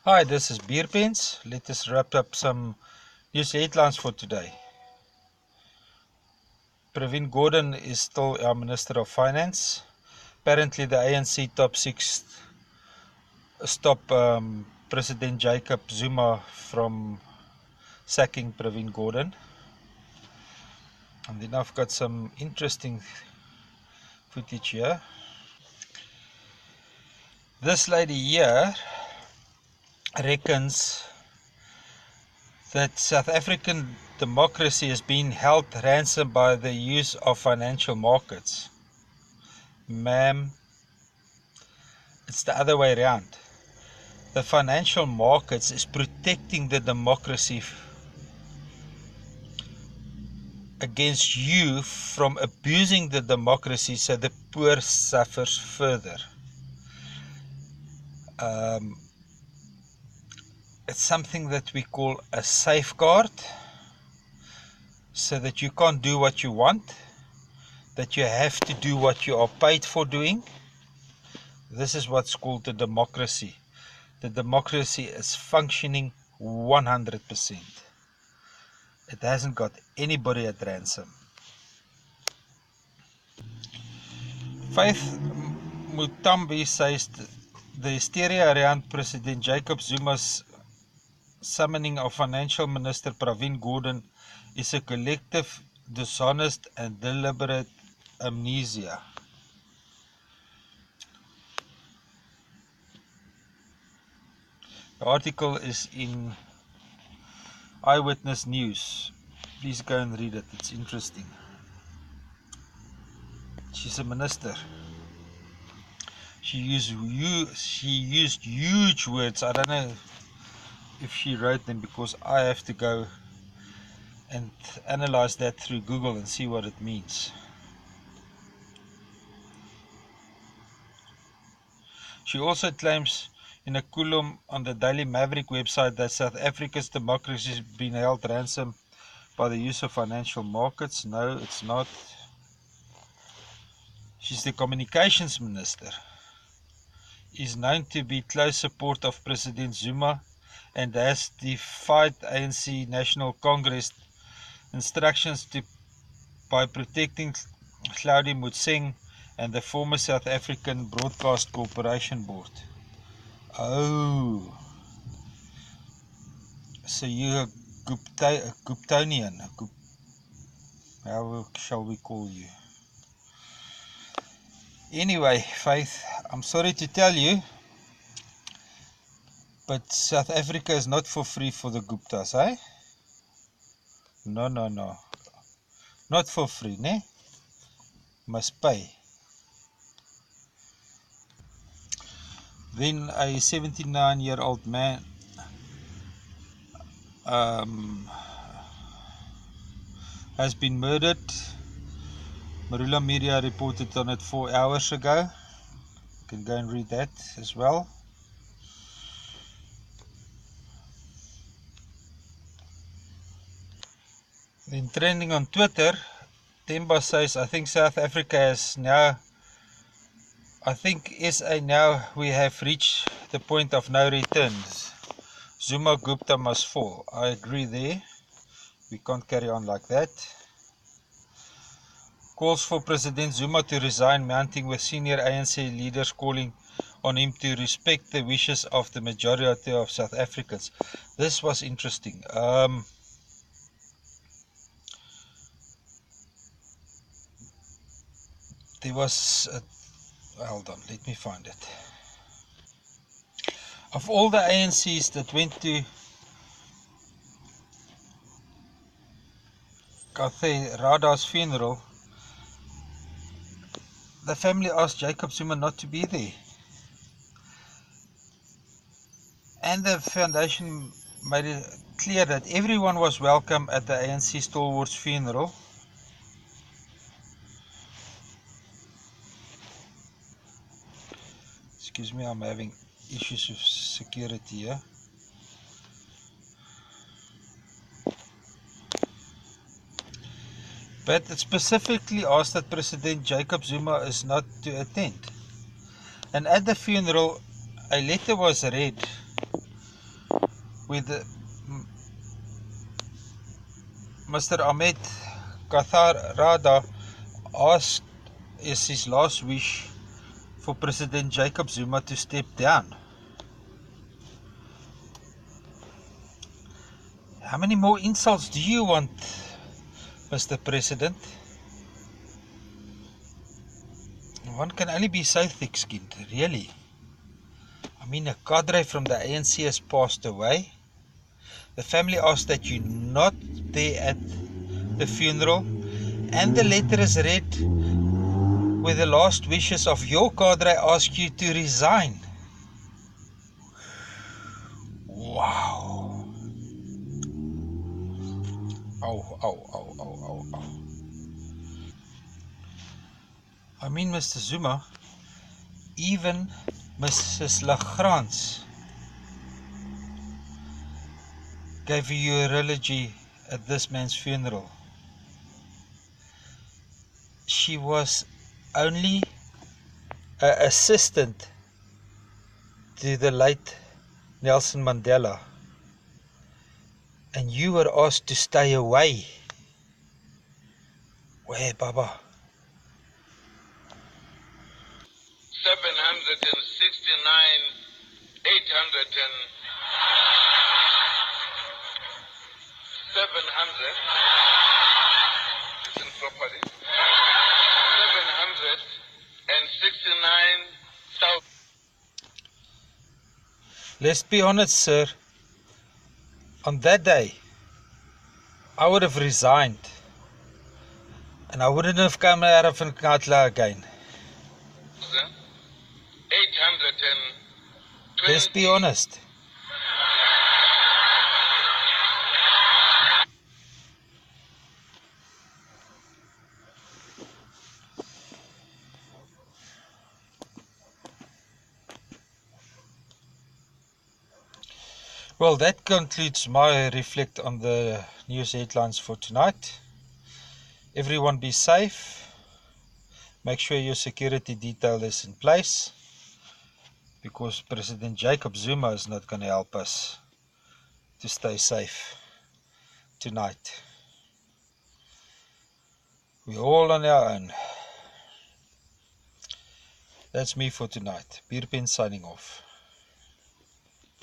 Hi, this is Beer Pens. Let us wrap up some news headlines for today. Pravin Gordhan is still our Minister of Finance. Apparently the ANC top six stop President Jacob Zuma from sacking Pravin Gordhan. And then I've got some interesting footage here. This lady here reckons that South African democracy has been held ransom by the use of financial markets. Ma'am, it's the other way around. The financial markets is protecting the democracy against you from abusing the democracy so the poor suffers further. It's something that we call a safeguard, so that you can't do what you want, that you have to do what you are paid for doing. This is what's called the democracy. The democracy is functioning 100%. It hasn't got anybody at ransom. Faith Mutambi says the hysteria around President Jacob Zuma's summoning of Financial Minister Pravin Gordhan is a collective, dishonest and deliberate amnesia. The article is in Eyewitness News. Please go and read it. It's interesting. She's a minister. She used huge words. I don't know if she wrote them, because I have to go and analyze that through Google and see what it means. She also claims in a column on the Daily Maverick website that South Africa's democracy has been held ransom by the use of financial markets. No, it's not. She's the communications minister. Is known to be close support of President Zuma and has defied ANC National Congress instructions by protecting Claudie Mutseng and the former South African Broadcast Corporation Board. Oh, so you're a Guptonian. How shall we call you? Anyway, Faith, I'm sorry to tell you, but South Africa is not for free for the Guptas, eh? No. Not for free, ne? Must pay. Then a 79-year-old man has been murdered. Marula Media reported on it 4 hours ago. You can go and read that as well. Then trending on Twitter, Temba says, I think South Africa has now, SA now, we have reached the point of no return. Zuma Gupta must fall. I agree there. We can't carry on like that. Calls for President Zuma to resign mounting, with senior ANC leaders calling on him to respect the wishes of the majority of South Africans. This was interesting. There was hold on, let me find it. Of all the ANCs that went to Kathe Rada's funeral, the family asked Jacob Zuma not to be there. And the foundation made it clear that everyone was welcome at the ANC stalwart's funeral. Excuse me, I'm having issues with security here. But it specifically asked that President Jacob Zuma is not to attend. And at the funeral, a letter was read with Mr. Ahmed Kathar Rada asked as his last wish for President Jacob Zuma to step down. How many more insults do you want, Mr. President? One can only be so thick-skinned, really. I mean, a cadre from the ANC has passed away. The family asked that you not there at the funeral, and the letter is read where the last wishes of your cadre ask you to resign. Wow. Ow. I mean, Mr. Zuma, even Mrs. Legrand gave you a eulogy at this man's funeral. She was only an assistant to the late Nelson Mandela, and you were asked to stay away. Where, Baba? 769, 800 and 700. Listen properly. 769,000. Let's be honest, sir. On that day, I would have resigned, and I wouldn't have come out of Nkatla again. 820. Let's be honest. Well, that concludes my reflect on the news headlines for tonight. Everyone be safe. Make sure your security detail is in place, because President Jacob Zuma is not going to help us to stay safe tonight. We're all on our own. That's me for tonight. Beerpen signing off.